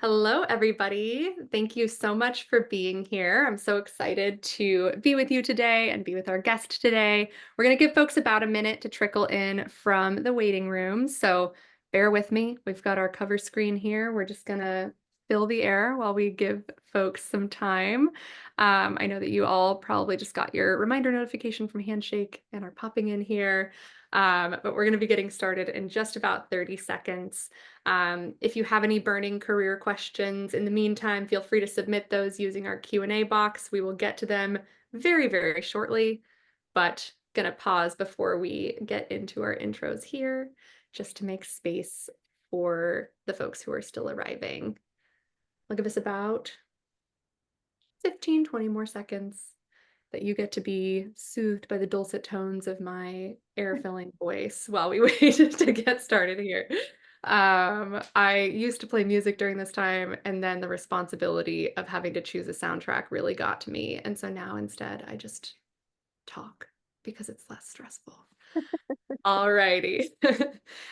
Hello, everybody. Thank you so much for being here. I'm so excited to be with you today and be with our guest today. We're going to give folks about a minute to trickle in from the waiting room. So bear with me. We've got our cover screen here. We're just going to fill the air while we give folks some time. I know that you all probably just got your reminder notification from Handshake and are popping in here. But we're going to be getting started in just about 30 seconds. If you have any burning career questions in the meantime, feel free to submit those using our Q&A box. We will get to them very, very shortly, but gonna pause before we get into our intros here, just to make space for the folks who are still arriving. I'll give us about 15, 20 more seconds that you get to be soothed by the dulcet tones of my air-filling voice while we wait to get started here. I used to play music during this time, and then the responsibility of having to choose a soundtrack really got to me. And so now instead, I just talk because it's less stressful. All righty.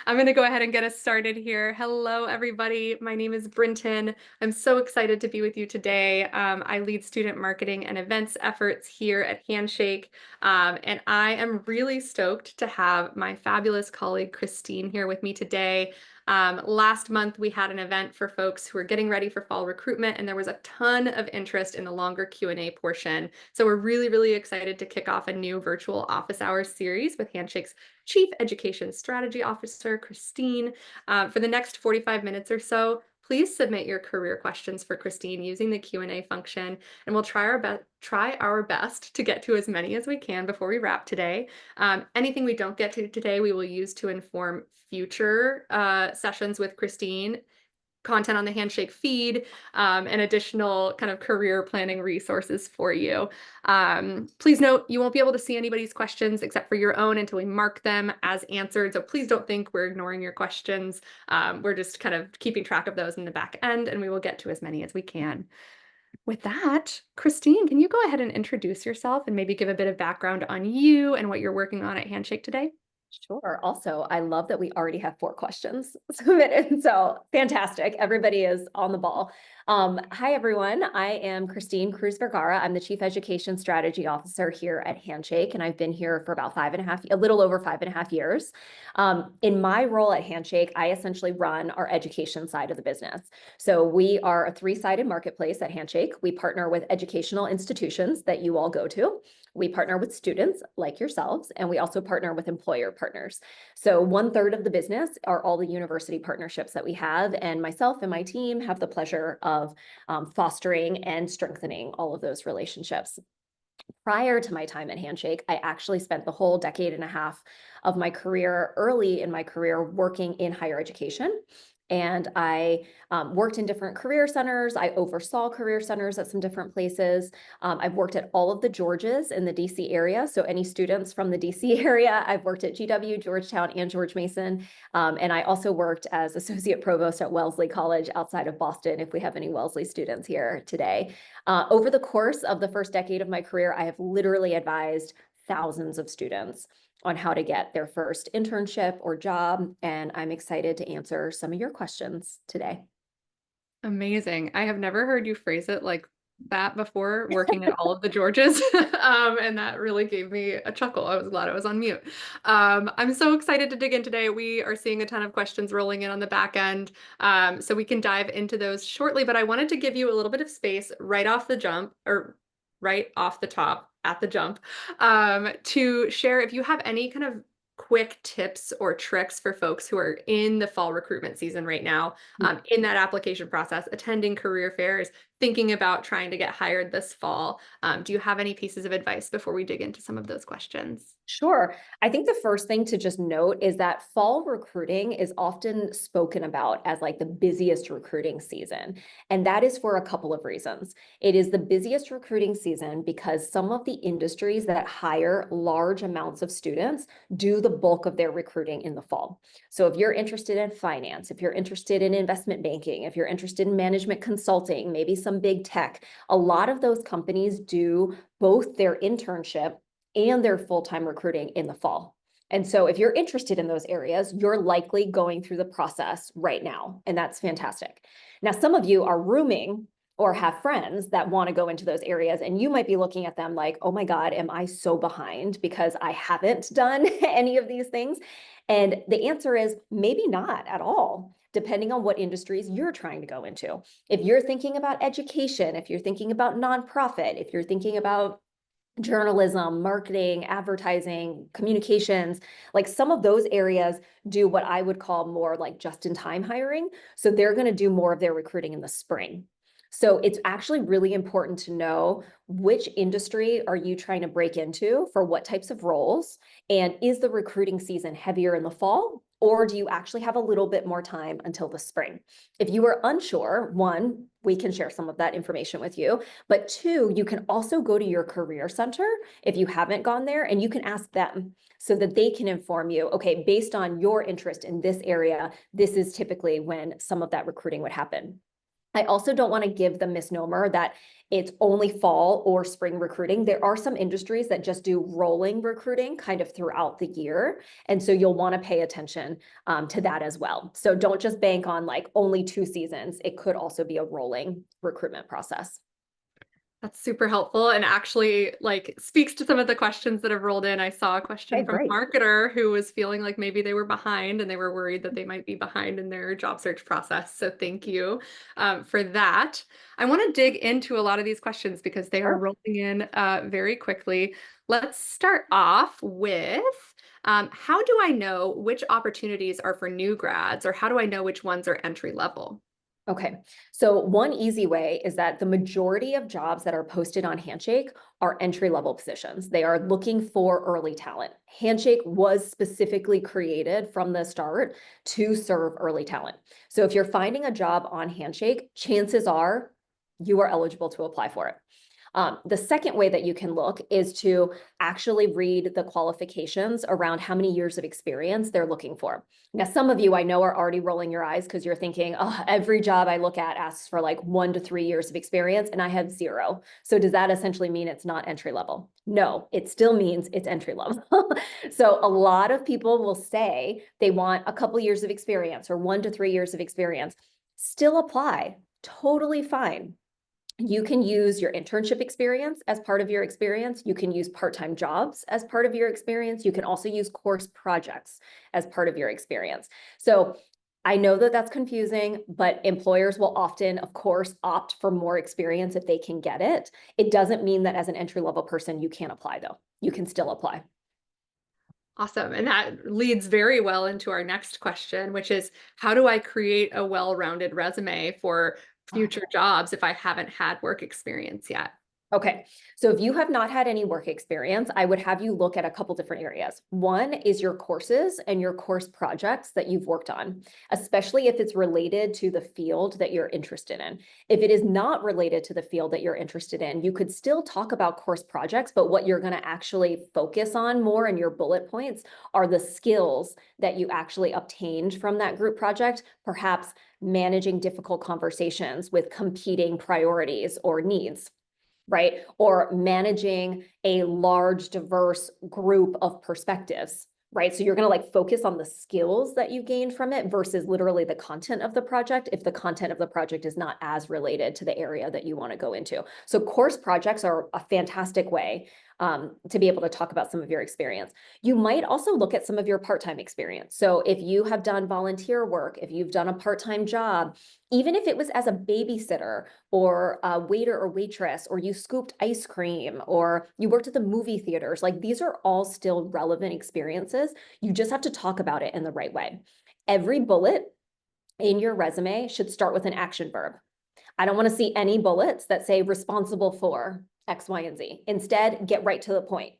I'm going to go ahead and get us started here. Hello, everybody. My name is Brinton. I'm so excited to be with you today. I lead student marketing and events efforts here at Handshake, and I am really stoked to have my fabulous colleague Christine here with me today. Last month, we had an event for folks who are getting ready for fall recruitment, and there was a ton of interest in the longer Q&A portion. So we're really, really excited to kick off a new virtual office hours series with Handshake's Chief Education Strategy Officer, Christine. For the next 45 minutes or so, please submit your career questions for Christine using the Q&A function, and we'll try our best to get to as many as we can before we wrap today. Anything we don't get to today, we will use to inform future sessions with Christine, content on the Handshake feed, and additional kind of career planning resources for you. Please note, you won't be able to see anybody's questions except for your own until we mark them as answered. So please don't think we're ignoring your questions. We're just kind of keeping track of those in the back end, and we will get to as many as we can. With that, Christine, can you go ahead and introduce yourself and maybe give a bit of background on you and what you're working on at Handshake today? Sure. Also, I love that we already have 4 questions submitted. So fantastic. Everybody is on the ball. Hi, everyone. I am Christine Cruzvergara. I'm the Chief Education Strategy Officer here at Handshake, and I've been here for about a little over 5.5 years. In my role at Handshake, I essentially run our education side of the business. So we are a 3-sided marketplace at Handshake. We partner with educational institutions that you all go to. We partner with students like yourselves, and we also partner with employer partners. So 1/3 of the business are all the university partnerships that we have, and myself and my team have the pleasure of fostering and strengthening all of those relationships. Prior to my time at Handshake, I actually spent the whole decade and a half of my career, early in my career, working in higher education. And I worked in different career centers. I oversaw career centers at some different places. I've worked at all of the Georges in the DC area. So any students from the DC area, I've worked at GW, Georgetown, and George Mason. And I also worked as associate provost at Wellesley College outside of Boston, if we have any Wellesley students here today. Over the course of the first decade of my career, I have literally advised thousands of students on how to get their first internship or job, and I'm excited to answer some of your questions today. Amazing. I have never heard you phrase it like that before, working at all of the Georges. And that really gave me a chuckle. I was glad I was on mute. I'm so excited to dig in today. We are seeing a ton of questions rolling in on the back end. So we can dive into those shortly, but I wanted to give you a little bit of space right off the jump, or right off the top at the jump, to share if you have any kind of quick tips or tricks for folks who are in the fall recruitment season right now, in that application process, attending career fairs, thinking about trying to get hired this fall. Do you have any pieces of advice before we dig into some of those questions? Sure. I think the first thing to just note is that fall recruiting is often spoken about as like the busiest recruiting season. And that is for a couple of reasons. It is the busiest recruiting season because some of the industries that hire large amounts of students do the bulk of their recruiting in the fall. So if you're interested in finance, if you're interested in investment banking, if you're interested in management consulting, maybe some big tech, a lot of those companies do both their internship and their full-time recruiting in the fall. And so if you're interested in those areas, you're likely going through the process right now, and that's fantastic. Now, some of you are rooming or have friends that want to go into those areas, and you might be looking at them like, oh my God, am I so behind because I haven't done any of these things? And the answer is maybe not at all, depending on what industries you're trying to go into. If you're thinking about education, if you're thinking about nonprofit, if you're thinking about journalism, marketing, advertising, communications, like some of those areas do what I would call more like just-in-time hiring. So they're going to do more of their recruiting in the spring. So it's actually really important to know which industry are you trying to break into for what types of roles, and is the recruiting season heavier in the fall, or do you actually have a little bit more time until the spring? If you are unsure, one, we can share some of that information with you. But two, you can also go to your career center if you haven't gone there, and you can ask them so that they can inform you, okay, based on your interest in this area, this is typically when some of that recruiting would happen. I also don't want to give the misnomer that it's only fall or spring recruiting. There are some industries that just do rolling recruiting kind of throughout the year. And so you'll want to pay attention to that as well. So don't just bank on like only 2 seasons. It could also be a rolling recruitment process. That's super helpful and actually like speaks to some of the questions that have rolled in. I saw a question Okay, from a great. marketer who was feeling like maybe they were behind and they were worried that they might be behind in their job search process. So thank you for that. I want to dig into a lot of these questions because they are Sure. rolling in very quickly. Let's start off with how do I know which opportunities are for new grads, or how do I know which ones are entry level? Okay, so one easy way is that the majority of jobs that are posted on Handshake are entry-level positions. They are looking for early talent. Handshake was specifically created from the start to serve early talent. So if you're finding a job on Handshake, chances are you are eligible to apply for it. The second way that you can look is to actually read the qualifications around how many years of experience they're looking for. Now, some of you I know are already rolling your eyes because you're thinking, oh, every job I look at asks for like 1 to 3 years of experience, and I have 0. So does that essentially mean it's not entry level? No, it still means it's entry level. So a lot of people will say they want a couple years of experience or 1 to 3 years of experience. Still apply, totally fine. You can use your internship experience as part of your experience. You can use part-time jobs as part of your experience. You can also use course projects as part of your experience. So I know that that's confusing, but employers will often, of course, opt for more experience if they can get it. It doesn't mean that as an entry-level person, you can't apply though. You can still apply. Awesome. And that leads very well into our next question, which is how do I create a well-rounded resume for future jobs if I haven't had work experience yet? Okay, so if you have not had any work experience, I would have you look at a couple different areas. One is your courses and your course projects that you've worked on, especially if it's related to the field that you're interested in. If it is not related to the field that you're interested in, you could still talk about course projects, but what you're going to actually focus on more in your bullet points are the skills that you actually obtained from that group project, perhaps managing difficult conversations with competing priorities or needs, right? Or managing a large, diverse group of perspectives, right? So you're going to like focus on the skills that you gained from it versus literally the content of the project if the content of the project is not as related to the area that you want to go into. So course projects are a fantastic way to be able to talk about some of your experience. You might also look at some of your part-time experience. So if you have done volunteer work, if you've done a part-time job, even if it was as a babysitter or a waiter or waitress, or you scooped ice cream, or you worked at the movie theaters, like these are all still relevant experiences. You just have to talk about it in the right way. Every bullet in your resume should start with an action verb. I don't want to see any bullets that say responsible for X, Y, and Z. Instead, get right to the point,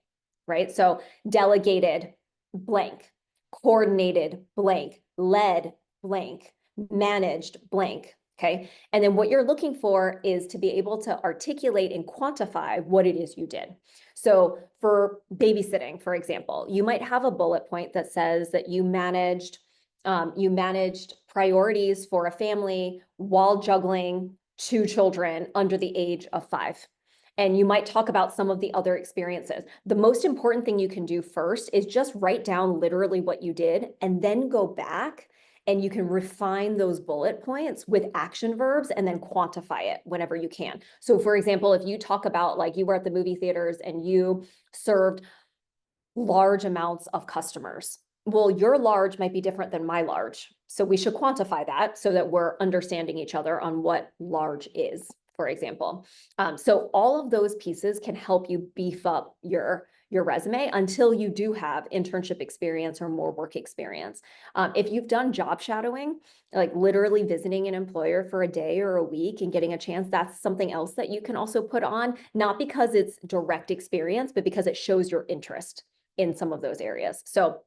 right? So delegated blank, coordinated blank, led blank, managed blank. Okay. And then what you're looking for is to be able to articulate and quantify what it is you did. So for babysitting, for example, you might have a bullet point that says that you managed priorities for a family while juggling 2 children under the age of 5. And you might talk about some of the other experiences. The most important thing you can do first is just write down literally what you did and then go back and you can refine those bullet points with action verbs and then quantify it whenever you can. So for example, if you talk about like you were at the movie theaters and you served large amounts of customers. Well, your large might be different than my large. So we should quantify that so that we're understanding each other on what large is, for example. So all of those pieces can help you beef up your resume until you do have internship experience or more work experience. If you've done job shadowing, like literally visiting an employer for a day or a week and getting a chance, that's something else that you can also put on, not because it's direct experience, but because it shows your interest in some of those areas. So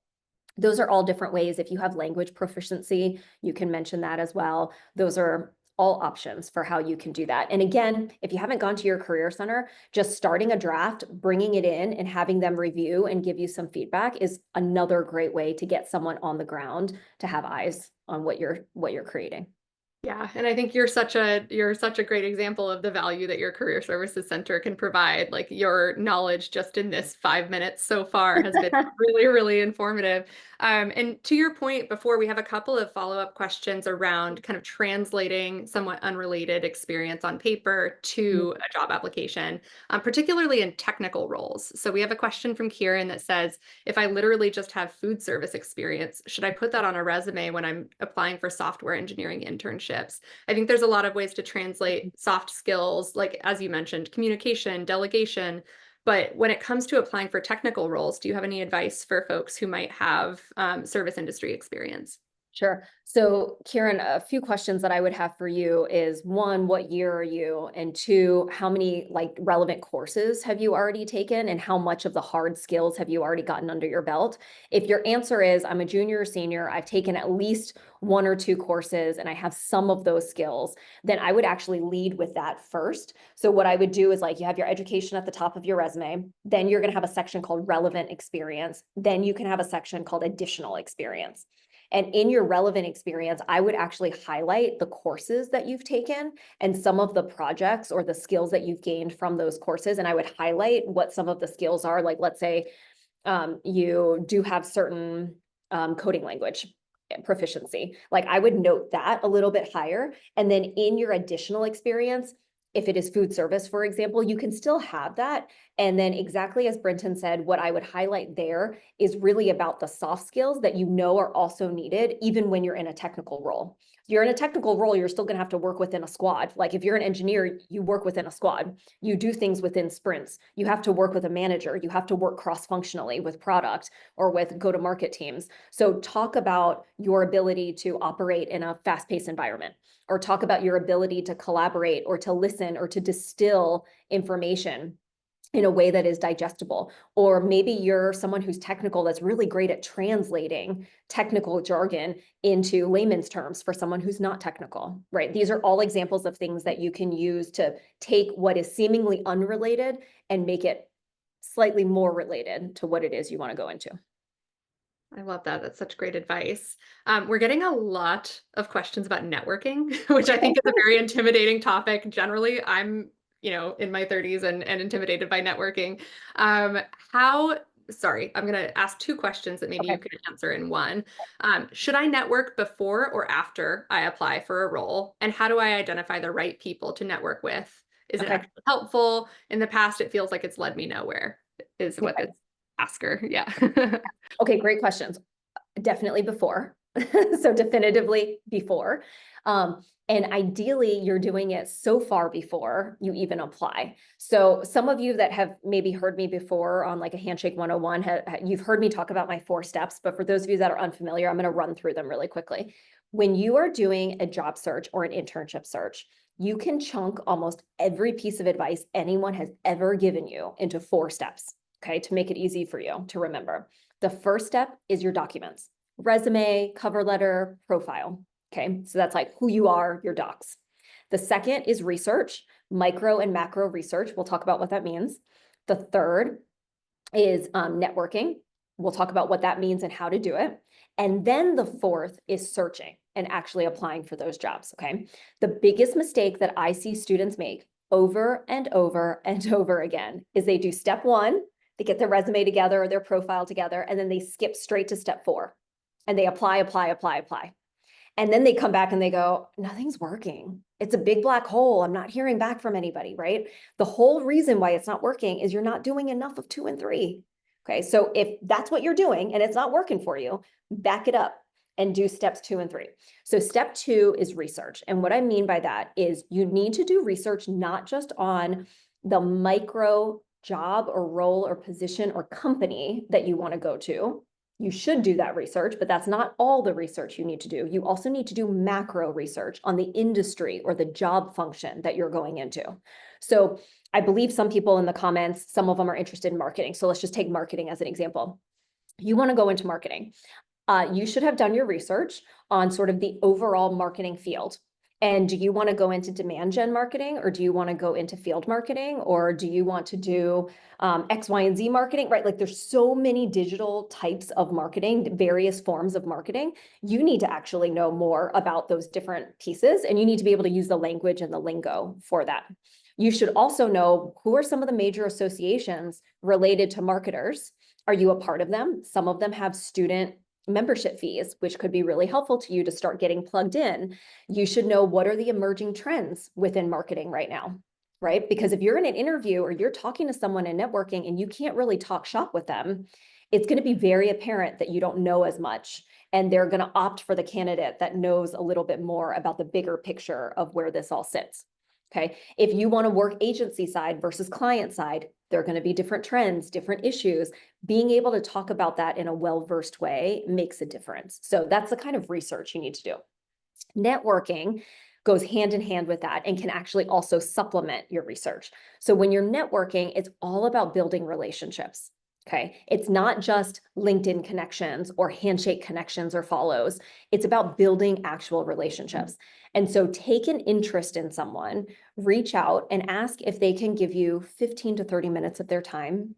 those are all different ways. If you have language proficiency, you can mention that as well. Those are all options for how you can do that. And again, if you haven't gone to your career center, just starting a draft, bringing it in and having them review and give you some feedback is another great way to get someone on the ground to have eyes on what you're creating. Yeah, and I think you're such a great example of the value that your career services center can provide. Like your knowledge just in this 5 minutes so far has been really, really informative. And to your point before, we have a couple of follow-up questions around kind of translating somewhat unrelated experience on paper to a job application, particularly in technical roles. So we have a question from Kieran that says, if I literally just have food service experience, should I put that on a resume when I'm applying for software engineering internships? I think there's a lot of ways to translate soft skills, like as you mentioned, communication, delegation. But when it comes to applying for technical roles, do you have any advice for folks who might have service industry experience? Sure. So Kieran, a few questions that I would have for you is one, what year are you? And two, how many like relevant courses have you already taken and how much of the hard skills have you already gotten under your belt? If your answer is I'm a junior or senior, I've taken at least one or two courses and I have some of those skills, then I would actually lead with that first. So what I would do is like you have your education at the top of your resume, then you're going to have a section called relevant experience, then you can have a section called additional experience. And in your relevant experience, I would actually highlight the courses that you've taken and some of the projects or the skills that you've gained from those courses. And I would highlight what some of the skills are. Like, let's say you do have certain coding language proficiency. Like I would note that a little bit higher. And then in your additional experience, if it is food service, for example, you can still have that. And then exactly as Brenton said, what I would highlight there is really about the soft skills that you know are also needed, even when you're in a technical role. You're in a technical role, you're still going to have to work within a squad. Like if you're an engineer, you work within a squad. You do things within sprints. You have to work with a manager. You have to work cross-functionally with product or with go-to-market teams. So talk about your ability to operate in a fast-paced environment, or talk about your ability to collaborate or to listen or to distill information in a way that is digestible. Or maybe you're someone who's technical that's really great at translating technical jargon into layman's terms for someone who's not technical, right? These are all examples of things that you can use to take what is seemingly unrelated and make it slightly more related to what it is you want to go into. I love that. That's such great advice. We're getting a lot of questions about networking, which I think is a very intimidating topic. Generally, I'm, in my 30s and intimidated by networking. Sorry, I'm going to ask two questions that maybe you Okay. could answer in one. Should I network before or after I apply for a role? And how do I identify the right people to network with? Is it Okay. actually helpful? In the past, it feels like it's led me nowhere, is what Okay. this asker. Yeah. Okay, great questions. Definitely before. So definitively before. And ideally, you're doing it so far before you even apply. So some of you that have maybe heard me before on like a Handshake 101, you've heard me talk about my 4 steps, but for those of you that are unfamiliar, I'm going to run through them really quickly. When you are doing a job search or an internship search, you can chunk almost every piece of advice anyone has ever given you into 4 steps, okay, to make it easy for you to remember. The first step is your documents. Resume, cover letter, profile. Okay, so that's like who you are, your docs. The second is research, micro and macro research. We'll talk about what that means. The third is networking. We'll talk about what that means and how to do it. And then the fourth is searching and actually applying for those jobs. Okay, the biggest mistake that I see students make over and over and over again is they do step one, they get their resume together or their profile together, and then they skip straight to step four and they apply, apply, apply, apply. And then they come back and they go, nothing's working. It's a big black hole. I'm not hearing back from anybody, right? The whole reason why it's not working is you're not doing enough of 2 and 3. Okay, so if that's what you're doing and it's not working for you, back it up and do steps 2 and 3. So step 2 is research. And what I mean by that is you need to do research not just on the micro job or role or position or company that you want to go to. You should do that research, but that's not all the research you need to do. You also need to do macro research on the industry or the job function that you're going into. So I believe some people in the comments, some of them are interested in marketing. So let's just take marketing as an example. You want to go into marketing. You should have done your research on sort of the overall marketing field. And do you want to go into demand gen marketing, or do you want to go into field marketing, or do you want to do X, Y, and Z marketing, right? Like there's so many digital types of marketing, various forms of marketing. You need to actually know more about those different pieces, and you need to be able to use the language and the lingo for that. You should also know who are some of the major associations related to marketers. Are you a part of them? Some of them have student membership fees, which could be really helpful to you to start getting plugged in. You should know what are the emerging trends within marketing right now, right? Because if you're in an interview or you're talking to someone in networking and you can't really talk shop with them, it's going to be very apparent that you don't know as much. And they're going to opt for the candidate that knows a little bit more about the bigger picture of where this all sits. Okay. If you want to work agency side versus client side, there are going to be different trends, different issues. Being able to talk about that in a well-versed way makes a difference. So that's the kind of research you need to do. Networking goes hand in hand with that and can actually also supplement your research. So when you're networking, it's all about building relationships. Okay. It's not just LinkedIn connections or handshake connections or follows. It's about building actual relationships. And so take an interest in someone, reach out and ask if they can give you 15 to 30 minutes of their time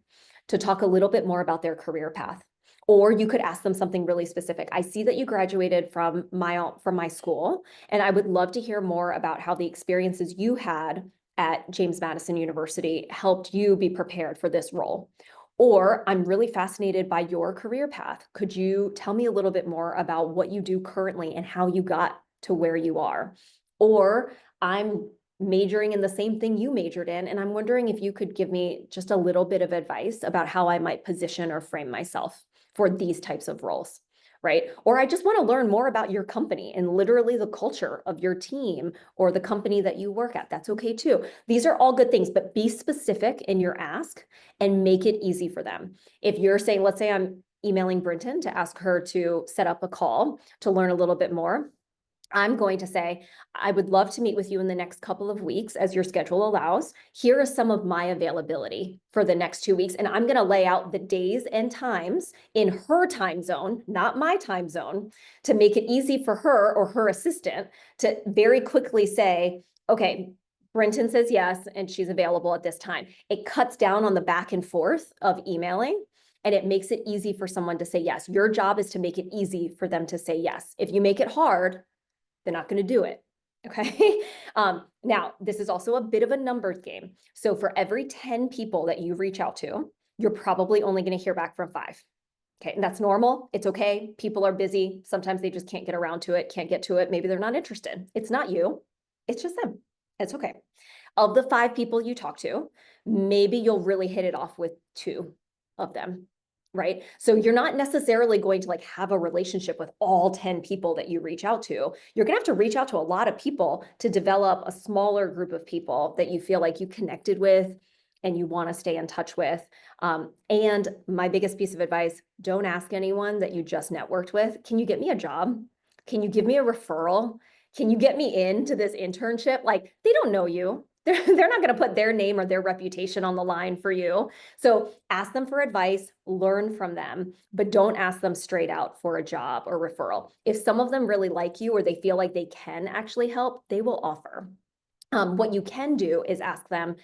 to talk a little bit more about their career path. Or you could ask them something really specific. I see that you graduated from my school, and I would love to hear more about how the experiences you had at James Madison University helped you be prepared for this role. Or I'm really fascinated by your career path. Could you tell me a little bit more about what you do currently and how you got to where you are? Or I'm majoring in the same thing you majored in, and I'm wondering if you could give me just a little bit of advice about how I might position or frame myself for these types of roles, right? Or I just want to learn more about your company and literally the culture of your team or the company that you work at. That's okay too. These are all good things, but be specific in your ask and make it easy for them. If you're saying, let's say I'm emailing Brinton to ask her to set up a call to learn a little bit more, I'm going to say, I would love to meet with you in the next couple of weeks as your schedule allows. Here is some of my availability for the next 2 weeks. And I'm going to lay out the days and times in her time zone, not my time zone, to make it easy for her or her assistant to very quickly say, okay, Brenton says yes, and she's available at this time. It cuts down on the back and forth of emailing. And it makes it easy for someone to say yes. Your job is to make it easy for them to say yes. If you make it hard, they're not going to do it. Okay. Now, this is also a bit of a numbers game. So for every 10 people that you reach out to, you're probably only going to hear back from 5. Okay. And that's normal. It's okay. People are busy. Sometimes they just can't get around to it, can't get to it. Maybe they're not interested. It's not you. It's just them. It's okay. Of the 5 people you talk to, maybe you'll really hit it off with 2 of them. Right? So you're not necessarily going to like have a relationship with all 10 people that you reach out to. You're going to have to reach out to a lot of people to develop a smaller group of people that you feel like you connected with and you want to stay in touch with. And my biggest piece of advice, don't ask anyone that you just networked with, can you get me a job? Can you give me a referral? Can you get me into this internship? Like they don't know you. They're not going to put their name or their reputation on the line for you. So ask them for advice, learn from them, but don't ask them straight out for a job or referral. If some of them really like you or they feel like they can actually help, they will offer. What you can do is ask them,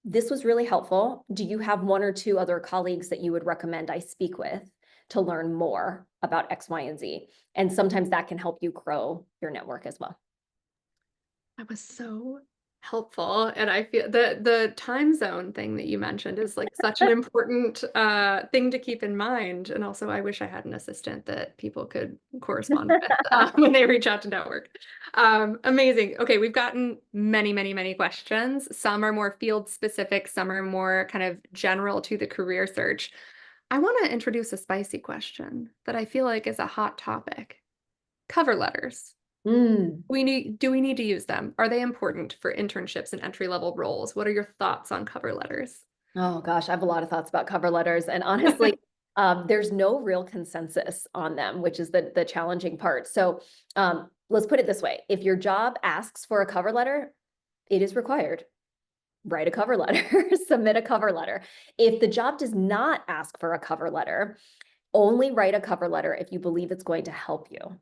this was really helpful. Do you have 1 or 2 other colleagues that you would recommend I speak with to learn more about X, Y, and Z? And sometimes that can help you grow your network as well. That was so helpful. And I feel the time zone thing that you mentioned is like such an important thing to keep in mind. And also, I wish I had an assistant that people could correspond with when they reach out to network. Amazing. Okay, we've gotten many, many, many questions. Some are more field specific, some are more kind of general to the career search. I want to introduce a spicy question that I feel like is a hot topic. Cover letters. Mm. Do we need to use them? Are they important for internships and entry level roles? What are your thoughts on cover letters? Oh gosh, I have a lot of thoughts about cover letters, and honestly, there's no real consensus on them, which is the challenging part. So let's put it this way: if your job asks for a cover letter, it is required. Write a cover letter, submit a cover letter. If the job does not ask for a cover letter, only write a cover letter if you believe it's going to help you.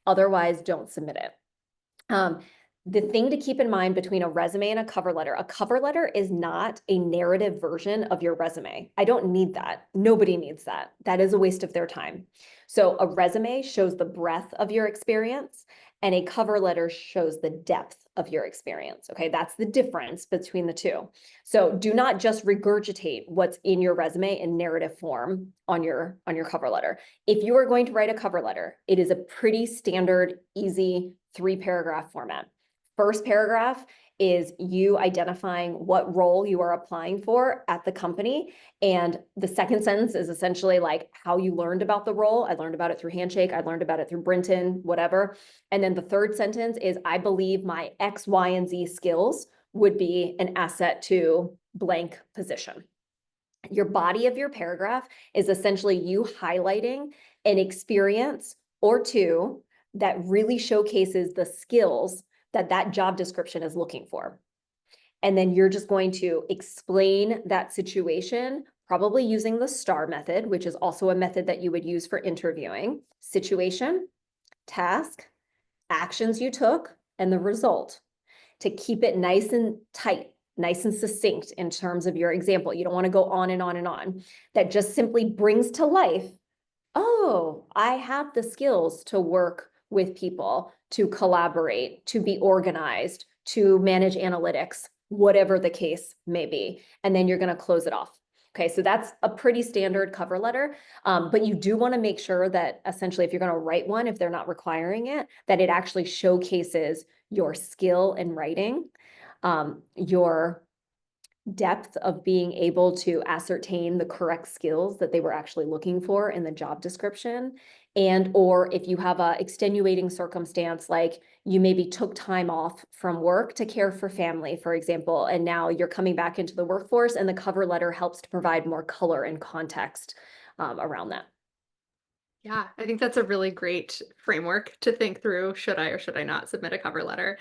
Otherwise, don't submit it. Um, the thing to keep in mind between a resume and a cover letter is not a narrative version of your resume. I don't need that. Nobody needs that. That is a waste of their time. So a resume shows the breadth of your experience, and a cover letter shows the depth of your experience. Okay, that's the difference between the two. So do not just regurgitate what's in your resume in narrative form on your cover letter. If you are going to write a cover letter, it is a pretty standard, easy 3-paragraph format. First paragraph is you identifying what role you are applying for at the company. And the second sentence is essentially like how you learned about the role. I learned about it through Handshake. I learned about it through Brinton, whatever. And then the third sentence is I believe my X, Y, and Z skills would be an asset to blank position. Your body of your paragraph is essentially you highlighting an experience or two that really showcases the skills that job description is looking for. And then you're just going to explain that situation, probably using the STAR method, which is also a method that you would use for interviewing: situation, task, actions you took, and the result, to keep it nice and tight, nice and succinct in terms of your example. You don't want to go on and on and on. That just simply brings to life, oh, I have the skills to work with people, to collaborate, to be organized, to manage analytics, whatever the case may be. And then you're going to close it off. Okay, so that's a pretty standard cover letter, but you do want to make sure that essentially if you're going to write one, if they're not requiring it, that it actually showcases your skill in writing, your depth of being able to ascertain the correct skills that they were actually looking for in the job description. And or if you have a extenuating circumstance, like you maybe took time off from work to care for family, for example, and now you're coming back into the workforce, and the cover letter helps to provide more color and context around that. Yeah, I think that's a really great framework to think through. Should I or should I not submit a cover letter?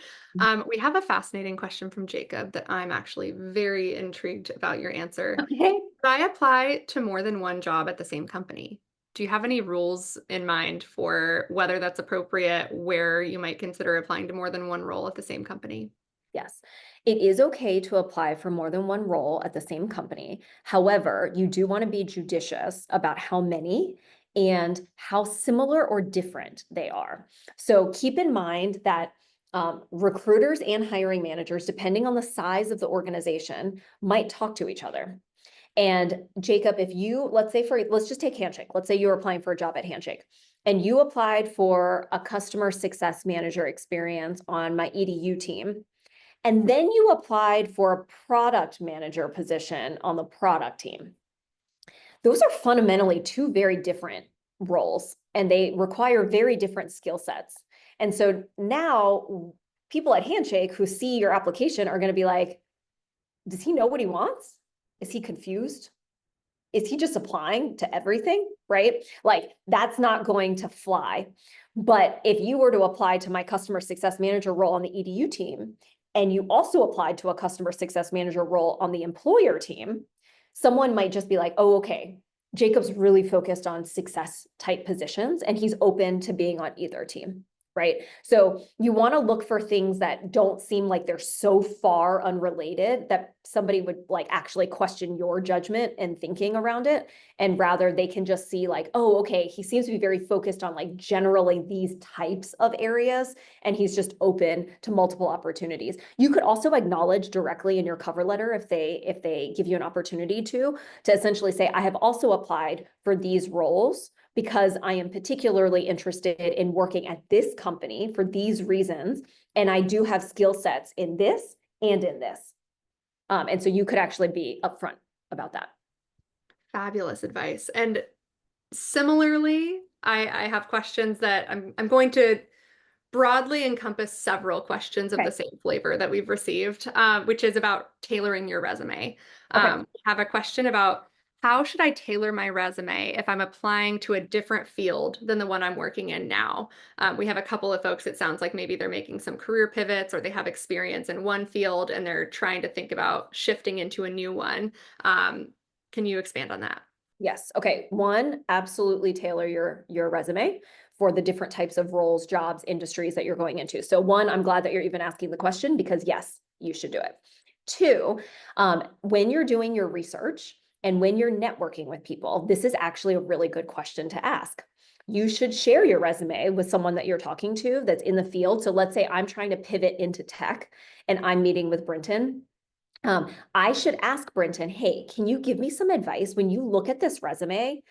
We have a fascinating question from Jacob that I'm actually very intrigued about your answer. Okay. Should I apply to more than one job at the same company? Do you have any rules in mind for whether that's appropriate, where you might consider applying to more than one role at the same company? Yes, it is okay to apply for more than one role at the same company. However, you do want to be judicious about how many and how similar or different they are. So keep in mind that recruiters and hiring managers, depending on the size of the organization, might talk to each other. And Jacob, if you, let's just take Handshake. Let's say you're applying for a job at Handshake and you applied for a customer success manager experience on my EDU team. And then you applied for a product manager position on the product team. Those are fundamentally two very different roles, and they require very different skill sets. And so now people at Handshake who see your application are going to be like, does he know what he wants? Is he confused? Is he just applying to everything? Right? Like that's not going to fly. But if you were to apply to my customer success manager role on the EDU team, and you also applied to a customer success manager role on the employer team, someone might just be like, oh, okay, Jacob's really focused on success type positions and he's open to being on either team. right? So you want to look for things that don't seem like they're so far unrelated that somebody would like actually question your judgment and thinking around it. And rather they can just see like, oh, okay, he seems to be very focused on like generally these types of areas, and he's just open to multiple opportunities. You could also acknowledge directly in your cover letter if they give you an opportunity to essentially say, I have also applied for these roles because I am particularly interested in working at this company for these reasons. And I do have skill sets in this and in this. And so you could actually be upfront about that. Fabulous advice. And similarly, I have questions that I'm going to broadly encompass several questions of the Okay. same flavor that we've received, which is about tailoring your resume. Okay. We have a question about how should I tailor my resume if I'm applying to a different field than the one I'm working in now? We have a couple of folks, it sounds like maybe they're making some career pivots or they have experience in one field and they're trying to think about shifting into a new one. Can you expand on that? Yes. Okay. One, absolutely tailor your resume for the different types of roles, jobs, industries that you're going into. So one, I'm glad that you're even asking the question because yes, you should do it. Two, when you're doing your research and when you're networking with people, this is actually a really good question to ask. You should share your resume with someone that you're talking to that's in the field. So let's say I'm trying to pivot into tech and I'm meeting with Brenton. I should ask Brenton, hey, can you give me some advice when you look at this resume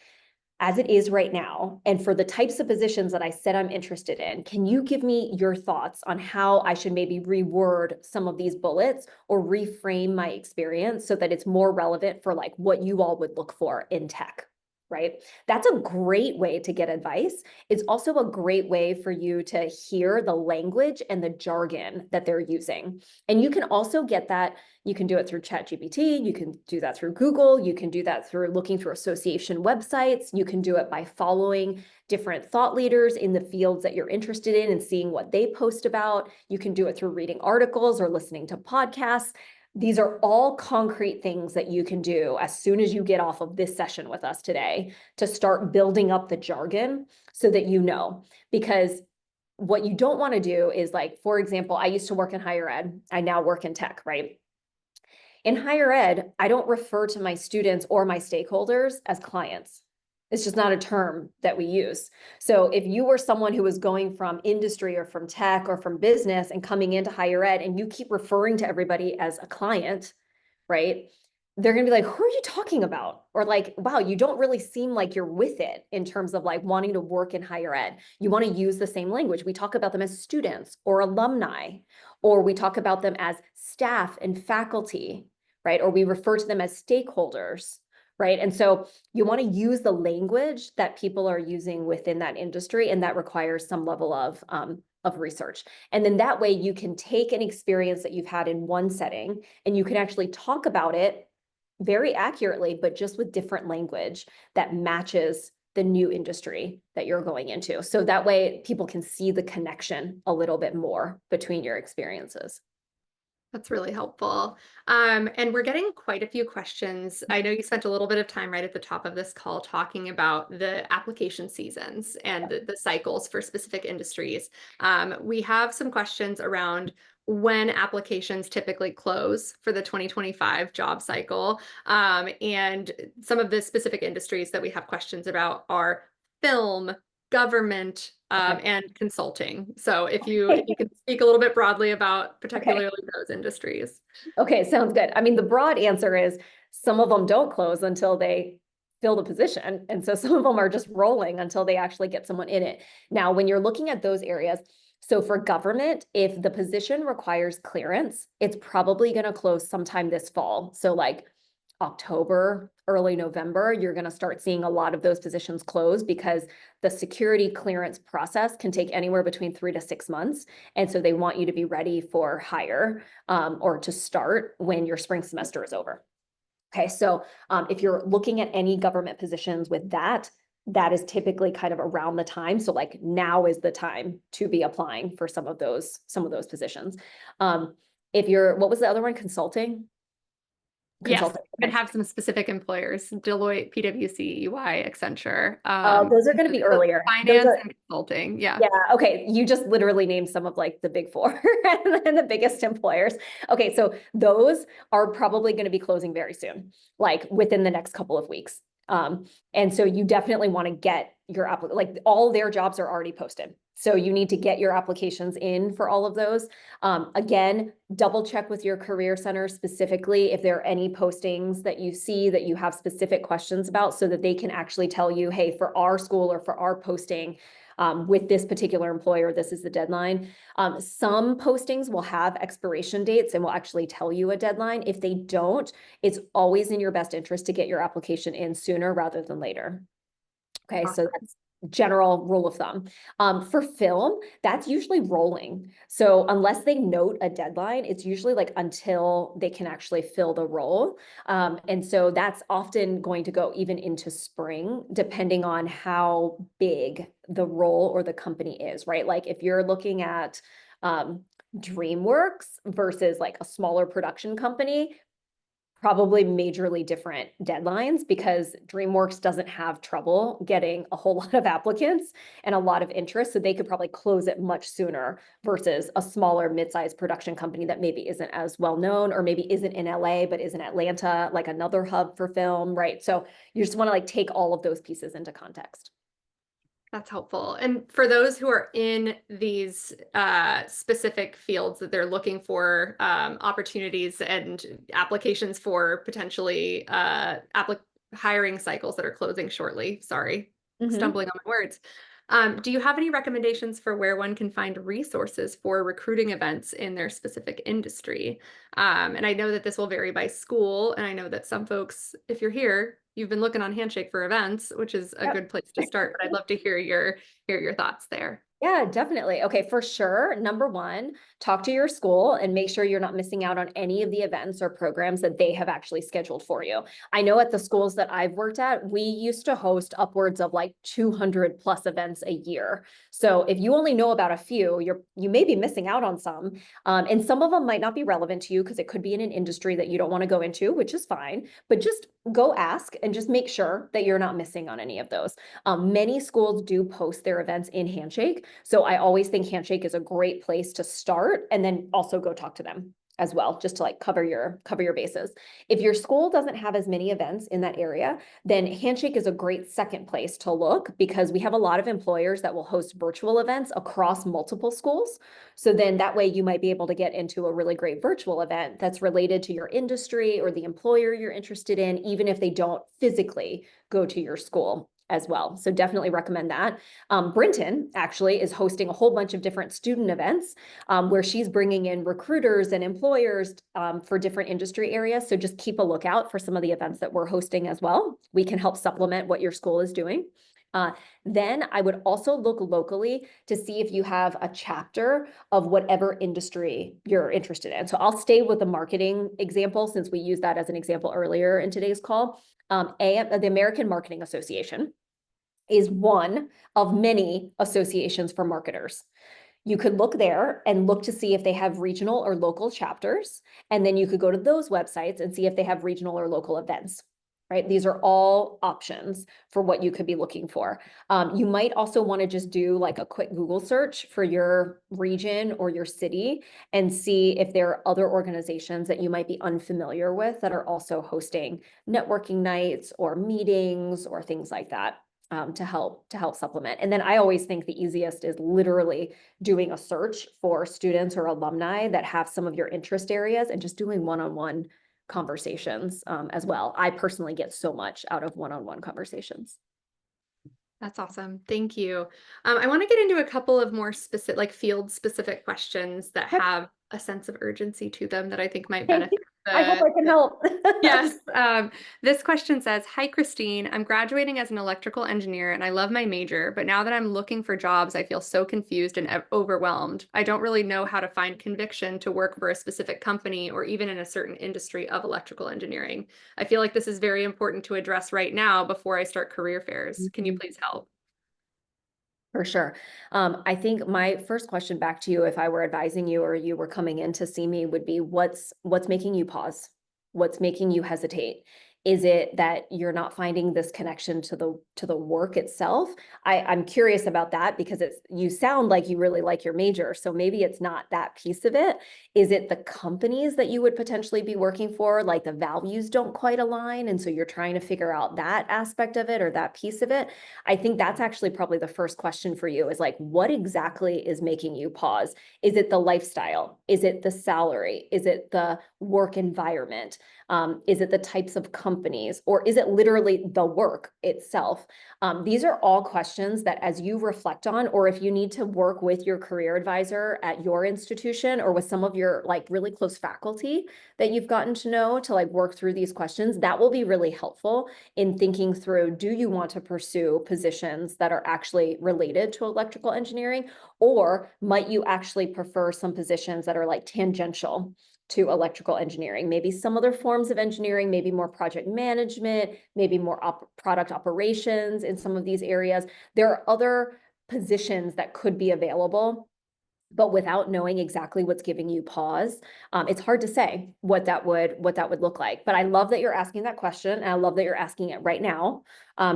as it is right now? And for the types of positions that I said I'm interested in, can you give me your thoughts on how I should maybe reword some of these bullets or reframe my experience so that it's more relevant for like what you all would look for in tech? Right? That's a great way to get advice. It's also a great way for you to hear the language and the jargon that they're using. And you can also get that. You can do it through ChatGPT. You can do that through Google. You can do that through looking through association websites. You can do it by following different thought leaders in the fields that you're interested in and seeing what they post about. You can do it through reading articles or listening to podcasts. These are all concrete things that you can do as soon as you get off of this session with us today to start building up the jargon so that you know. Because what you don't want to do is like, for example, I used to work in higher ed. I now work in tech, right? In higher ed, I don't refer to my students or my stakeholders as clients. It's just not a term that we use. So if you were someone who was going from industry or from tech or from business and coming into higher ed and you keep referring to everybody as a client, right? They're going to be like, who are you talking about? Or like, wow, you don't really seem like you're with it in terms of like wanting to work in higher ed. You want to use the same language. We talk about them as students or alumni, or we talk about them as staff and faculty, right? Or we refer to them as stakeholders, right? And so you want to use the language that people are using within that industry, and that requires some level of research. And then that way you can take an experience that you've had in one setting and you can actually talk about it very accurately, but just with different language that matches the new industry that you're going into. So that way people can see the connection a little bit more between your experiences. That's really helpful. And we're getting quite a few questions. I know you spent a little bit of time right at the top of this call talking about the application seasons and the cycles for specific industries. We have some questions around when applications typically close for the 2025 job cycle. And some of the specific industries that we have questions about are film, government, Okay. and consulting. So if you can speak a little bit broadly about Okay. particularly those industries. Okay, sounds good. I mean, the broad answer is some of them don't close until they fill the position. And so some of them are just rolling until they actually get someone in it. Now, when you're looking at those areas, so for government, if the position requires clearance, it's probably going to close sometime this fall. So like October, early November, you're going to start seeing a lot of those positions close because the security clearance process can take anywhere between 3 to 6 months. And so they want you to be ready for hire or to start when your spring semester is over. Okay, so if you're looking at any government positions with that, that is typically kind of around the time. So like now is the time to be applying for some of those positions. If you're, what was the other one? Consulting? Yes, consulting. even have some specific employers, Deloitte, PwC, EY, Accenture. Those are going to be So earlier. Those finance are, and consulting. Yeah. yeah, okay. You just literally named some of like the big four and the biggest employers. Okay, so those are probably going to be closing very soon, like within the next couple of weeks. And so you definitely want to get your like all their jobs are already posted. So you need to get your applications in for all of those. Again, double check with your career center specifically if there are any postings that you see that you have specific questions about so that they can actually tell you, hey, for our school or for our posting, with this particular employer, this is the deadline. Some postings will have expiration dates and will actually tell you a deadline. If they don't, it's always in your best interest to get your application in sooner rather than later. Okay, so Awesome. that's general rule of thumb. For film, that's usually rolling. So unless they note a deadline, it's usually like until they can actually fill the role. And so that's often going to go even into spring, depending on how big the role or the company is, right? Like if you're looking at DreamWorks versus like a smaller production company, probably majorly different deadlines because DreamWorks doesn't have trouble getting a whole lot of applicants and a lot of interest. So they could probably close it much sooner versus a smaller mid-sized production company that maybe isn't as well known or maybe isn't in LA, but is in Atlanta, like another hub for film, right? So you just want to like take all of those pieces into context. That's helpful. And for those who are in these specific fields that they're looking for opportunities and applications for potentially hiring cycles that are closing shortly. Sorry, Mhm. stumbling on my words. Do you have any recommendations for where one can find resources for recruiting events in their specific industry? And I know that this will vary by school, and I know that some folks, if you're here, you've been looking on Handshake for events, which is a Yep. good place to start. But I'd love to hear your thoughts there. Yeah, definitely. Okay, for sure. Number one, talk to your school and make sure you're not missing out on any of the events or programs that they have actually scheduled for you. I know at the schools that I've worked at, we used to host upwards of like 200 plus events a year. So if you only know about a few, you may be missing out on some. And some of them might not be relevant to you because it could be in an industry that you don't want to go into, which is fine. But just go ask and just make sure that you're not missing on any of those. Many schools do post their events in Handshake. So I always think Handshake is a great place to start and then also go talk to them as well, just to like cover your bases. If your school doesn't have as many events in that area, then Handshake is a great second place to look because we have a lot of employers that will host virtual events across multiple schools. So then that way you might be able to get into a really great virtual event that's related to your industry or the employer you're interested in, even if they don't physically go to your school as well. So definitely recommend that. Brinton actually is hosting a whole bunch of different student events where she's bringing in recruiters and employers for different industry areas. So just keep a lookout for some of the events that we're hosting as well. We can help supplement what your school is doing. Then I would also look locally to see if you have a chapter of whatever industry you're interested in. So I'll stay with the marketing example since we used that as an example earlier in today's call. The American Marketing Association is one of many associations for marketers. You could look there and look to see if they have regional or local chapters. And then you could go to those websites and see if they have regional or local events, right? These are all options for what you could be looking for. You might also want to just do like a quick Google search for your region or your city and see if there are other organizations that you might be unfamiliar with that are also hosting networking nights or meetings or things like that. To help supplement. And then I always think the easiest is literally doing a search for students or alumni that have some of your interest areas and just doing one-on-one conversations as well. I personally get so much out of one-on-one conversations. That's awesome. Thank you. I want to get into a couple of more specific, like field specific questions that Yep. have a sense of urgency to them that I think might Okay. benefit I hope the, I can help. yes. This question says, Hi, Christine. I'm graduating as an electrical engineer and I love my major, but now that I'm looking for jobs, I feel so confused and overwhelmed. I don't really know how to find conviction to work for a specific company or even in a certain industry of electrical engineering. I feel like this is very important to address right now before I start career fairs. Can you please help? For sure. I think my first question back to you, if I were advising you or you were coming in to see me, would be what's making you pause? What's making you hesitate? Is it that you're not finding this connection to the work itself? I'm curious about that because you sound like you really like your major, so maybe it's not that piece of it. Is it the companies that you would potentially be working for, like the values don't quite align, and so you're trying to figure out that aspect of it or that piece of it? I think that's actually probably the first question for you is like, what exactly is making you pause? Is it the lifestyle? Is it the salary? Is it the work environment? Is it the types of companies, or is it literally the work itself? These are all questions that as you reflect on, or if you need to work with your career advisor at your institution or with some of your like really close faculty that you've gotten to know to like work through these questions, that will be really helpful in thinking through, do you want to pursue positions that are actually related to electrical engineering, or might you actually prefer some positions that are like tangential to electrical engineering, maybe some other forms of engineering, maybe more project management, maybe more product operations in some of these areas. There are other positions that could be available, but without knowing exactly what's giving you pause, it's hard to say what that would look like. But I love that you're asking that question, and I love that you're asking it right now,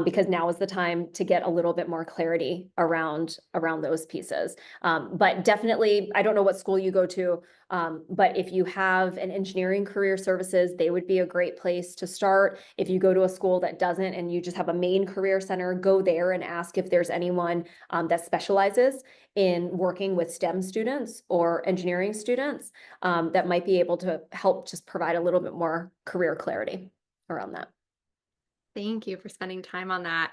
because now is the time to get a little bit more clarity around those pieces. But definitely, I don't know what school you go to, but if you have an engineering career services, they would be a great place to start. If you go to a school that doesn't and you just have a main career center, go there and ask if there's anyone that specializes in working with STEM students or engineering students that might be able to help just provide a little bit more career clarity around that. Thank you for spending time on that.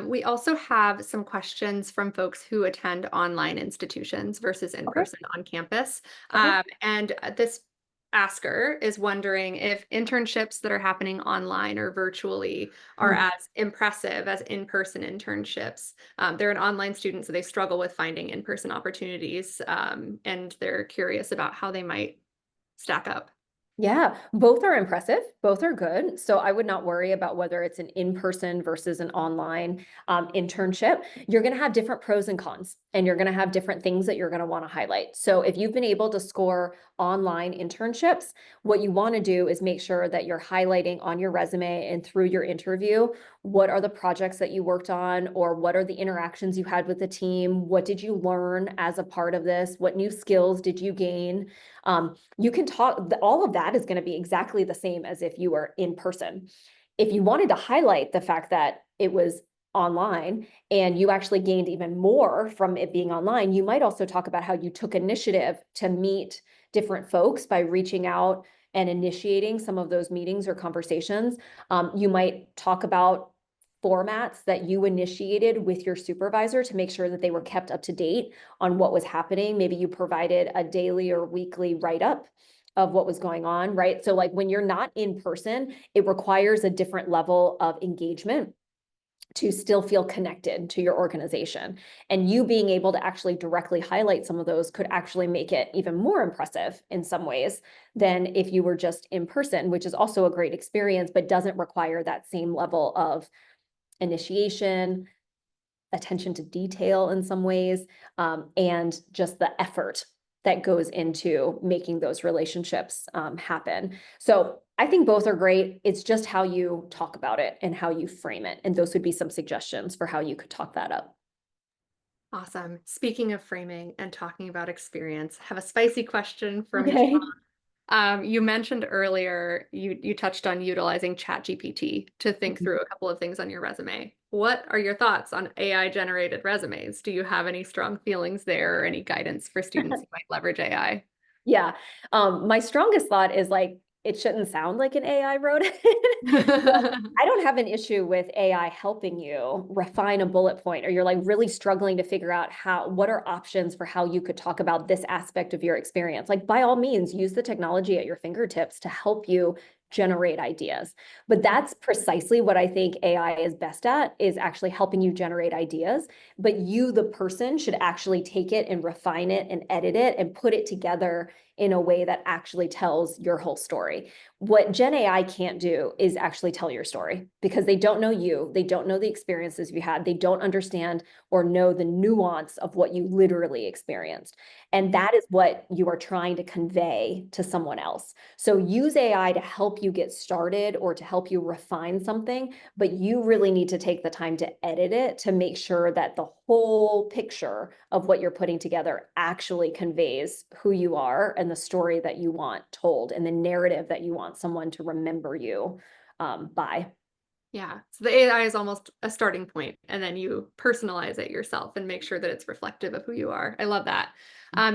We also have some questions from folks who attend online institutions versus in Okay. person on campus. Okay. And this asker is wondering if internships that are happening online or virtually are Mm. as impressive as in person internships. They're an online student, so they struggle with finding in person opportunities, and they're curious about how they might stack up. Yeah, both are impressive. Both are good. So I would not worry about whether it's an in-person versus an online internship. You're going to have different pros and cons, and you're going to have different things that you're going to want to highlight. So if you've been able to score online internships, what you want to do is make sure that you're highlighting on your resume and through your interview, what are the projects that you worked on, or what are the interactions you had with the team? What did you learn as a part of this? What new skills did you gain? You can talk, all of that is going to be exactly the same as if you were in person. If you wanted to highlight the fact that it was online and you actually gained even more from it being online, you might also talk about how you took initiative to meet different folks by reaching out and initiating some of those meetings or conversations. You might talk about formats that you initiated with your supervisor to make sure that they were kept up to date on what was happening. Maybe you provided a daily or weekly write-up of what was going on, right? So like when you're not in person, it requires a different level of engagement to still feel connected to your organization. And you being able to actually directly highlight some of those could actually make it even more impressive in some ways than if you were just in person, which is also a great experience, but doesn't require that same level of initiation, attention to detail in some ways, and just the effort that goes into making those relationships happen. So I think both are great. It's just how you talk about it and how you frame it. And those would be some suggestions for how you could talk that up. Awesome. Speaking of framing and talking about experience, I have a spicy question from Okay. You mentioned earlier you touched on utilizing ChatGPT to think through a couple of things on your resume. What are your thoughts on AI generated resumes? Do you have any strong feelings there or any guidance for students who might leverage AI? Yeah. My strongest thought is like, it shouldn't sound like an AI wrote it. I don't have an issue with AI helping you refine a bullet point, or you're like really struggling to figure out what are options for how you could talk about this aspect of your experience. Like by all means, use the technology at your fingertips to help you generate ideas. But that's precisely what I think AI is best at, is actually helping you generate ideas. But you, the person, should actually take it and refine it and edit it and put it together in a way that actually tells your whole story. What Gen AI can't do is actually tell your story because they don't know you. They don't know the experiences you had. They don't understand or know the nuance of what you literally experienced. And that is what you are trying to convey to someone else. So use AI to help help you get started or to help you refine something, but you really need to take the time to edit it to make sure that the whole picture of what you're putting together actually conveys who you are and the story that you want told and the narrative that you want someone to remember you by. Yeah. So the AI is almost a starting point, and then you personalize it yourself and make sure that it's reflective of who you are. I love that.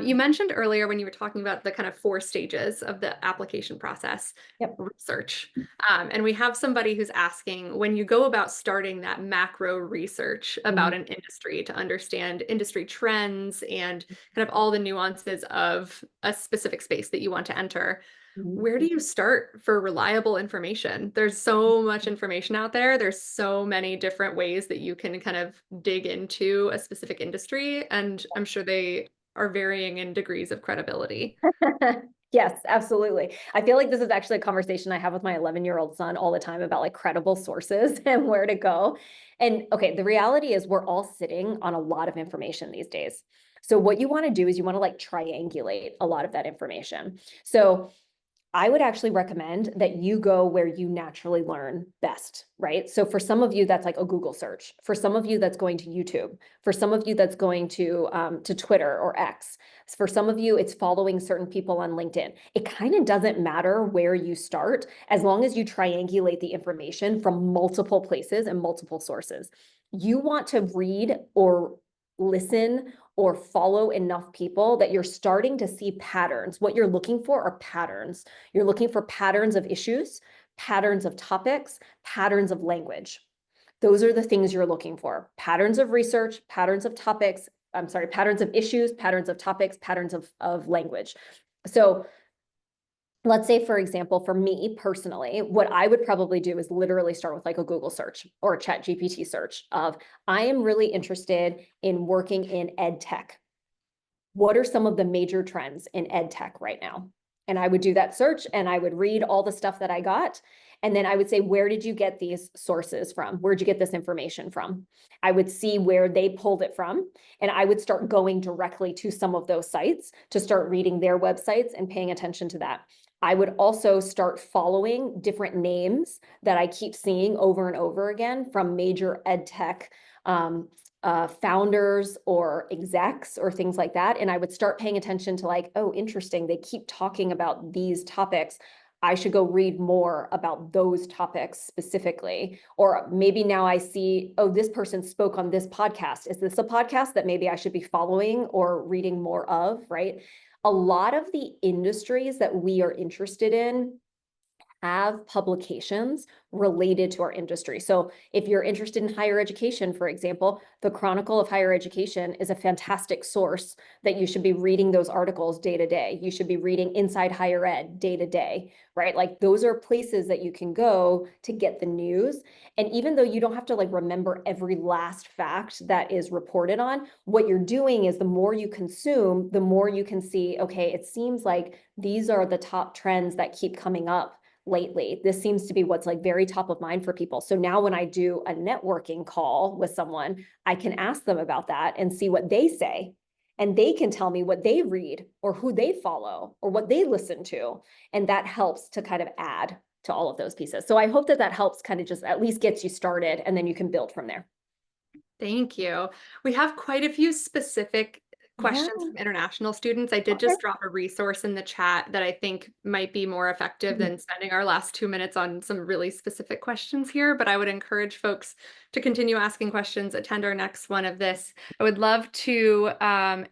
You mentioned earlier when you were talking about the kind of four stages of the application process, Yep. research. And we have somebody who's asking, when you go about starting that macro research about Mhm. an industry to understand industry trends and kind of all the nuances of a specific space that you want to enter, Mhm. where do you start for reliable information? There's so much information out there. There's so many different ways that you can kind of dig into a specific industry, and I'm sure they are varying in degrees of credibility. Yes, absolutely. I feel like this is actually a conversation I have with my 11-year-old son all the time about like credible sources and where to go. And okay, the reality is we're all sitting on a lot of information these days. So what you want to do is you want to like triangulate a lot of that information. So I would actually recommend that you go where you naturally learn best, right? So for some of you, that's like a Google search. For some of you, that's going to YouTube. For some of you, that's going to Twitter or X. For some of you, it's following certain people on LinkedIn. It kind of doesn't matter where you start as long as you triangulate the information from multiple places and multiple sources. You want to read or listen or follow enough people that you're starting to see patterns. What you're looking for are patterns. You're looking for patterns of issues, patterns of topics, patterns of language. Those are the things you're looking for. Patterns of research, patterns of topics, I'm sorry, patterns of issues, patterns of topics, patterns of language. So let's say, for example, for me personally, what I would probably do is literally start with like a Google search or a Chat GPT search of, I am really interested in working in ed tech. What are some of the major trends in ed tech right now? And I would do that search and I would read all the stuff that I got. And then I would say, where did you get these sources from? Where'd you get this information from? I would see where they pulled it from. And I would start going directly to some of those sites to start reading their websites and paying attention to that. I would also start following different names that I keep seeing over and over again from major ed tech founders or execs or things like that. And I would start paying attention to like, oh, interesting. They keep talking about these topics. I should go read more about those topics specifically. Or maybe now I see, oh, this person spoke on this podcast. Is this a podcast that maybe I should be following or reading more of, right? A lot of the industries that we are interested in have publications related to our industry. So if you're interested in higher education, for example, the Chronicle of Higher Education is a fantastic source that you should be reading those articles day to day. You should be reading Inside Higher Ed day to day, right? Like those are places that you can go to get the news. And even though you don't have to like remember every last fact that is reported on, what you're doing is the more you consume, the more you can see, okay, it seems like these are the top trends that keep coming up lately. This seems to be what's like very top of mind for people. So now when I do a networking call with someone, I can ask them about that and see what they say. And they can tell me what they read or who they follow or what they listen to. And that helps to kind of add to all of those pieces. So I hope that that helps kind of just at least gets you started and then you can build from there. Thank you. We have quite a few specific Yeah. questions from international students. I did Okay. just drop a resource in the chat that I think might be more effective Mhm. than spending our last 2 minutes on some really specific questions here, but I would encourage folks to continue asking questions, attend our next one of this. I would love to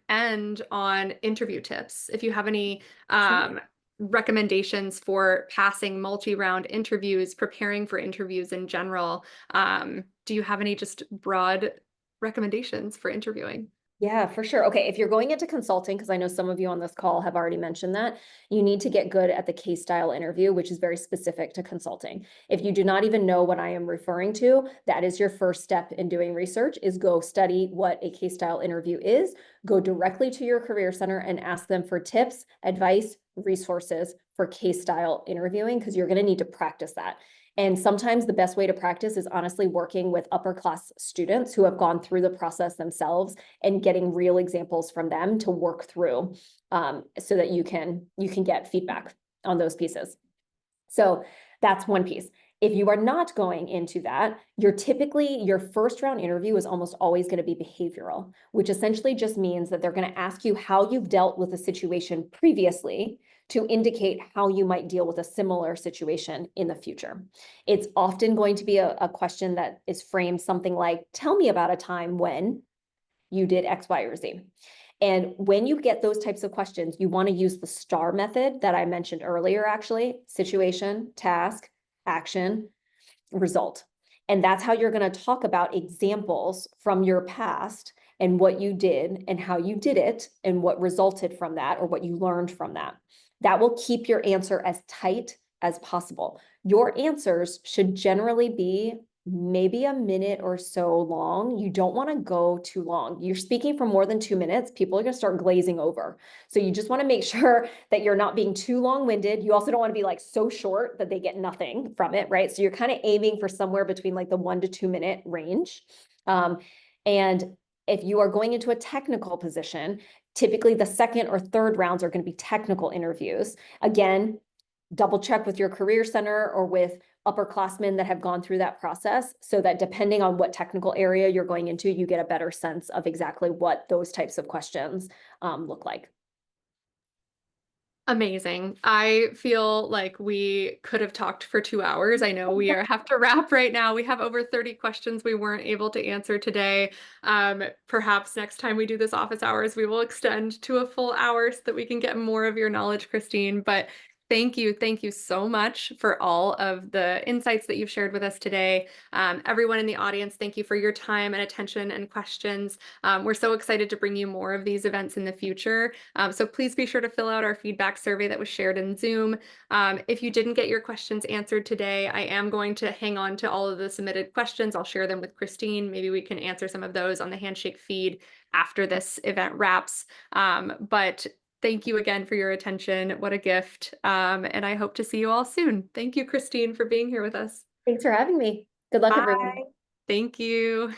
end on interview tips. If you have any Sure. recommendations for passing multi-round interviews, preparing for interviews in general, do you have any just broad recommendations for interviewing? Yeah, for sure. Okay, if you're going into consulting, because I know some of you on this call have already mentioned that, you need to get good at the case style interview, which is very specific to consulting. If you do not even know what I am referring to, that is your first step in doing research, is go study what a case style interview is, go directly to your career center and ask them for tips, advice, resources for case style interviewing, because you're going to need to practice that. And sometimes the best way to practice is honestly working with upper class students who have gone through the process themselves and getting real examples from them to work through so that you can get feedback on those pieces. So that's one piece. If you are not going into that, your first round interview is almost always going to be behavioral, which essentially just means that they're going to ask you how you've dealt with a situation previously to indicate how you might deal with a similar situation in the future. It's often going to be a question that is framed something like, tell me about a time when you did X, Y, or Z. And when you get those types of questions, you want to use the STAR method that I mentioned earlier, actually: situation, task, action, result. And that's how you're going to talk about examples from your past and what you did and how you did it and what resulted from that or what you learned from that. That will keep your answer as tight as possible. Your answers should generally be maybe a minute or so long. You don't want to go too long. You're speaking for more than 2 minutes, people are going to start glazing over. So you just want to make sure that you're not being too long-winded. You also don't want to be like so short that they get nothing from it, right? So you're kind of aiming for somewhere between like the 1 to 2 minute range. And if you are going into a technical position, typically the second or third rounds are going to be technical interviews. Again, double check with your career center or with upperclassmen that have gone through that process, so that depending on what technical area you're going into, you get a better sense of exactly what those types of questions look like. Amazing. I feel like we could have talked for 2 hours. I know we have to wrap right now. We have over 30 questions we weren't able to answer today. Perhaps next time we do this office hours, we will extend to a full hour so that we can get more of your knowledge, Christine. But thank you so much for all of the insights that you've shared with us today. Everyone in the audience, thank you for your time and attention and questions. We're so excited to bring you more of these events in the future. So please be sure to fill out our feedback survey that was shared in Zoom. If you didn't get your questions answered today, I am going to hang on to all of the submitted questions. I'll share them with Christine. Maybe we can answer some of those on the Handshake feed after this event wraps. But thank you again for your attention. What a gift. And I hope to see you all soon. Thank you, Christine, for being here with us. Thanks for having me. Good luck, everyone. Bye. Thank you.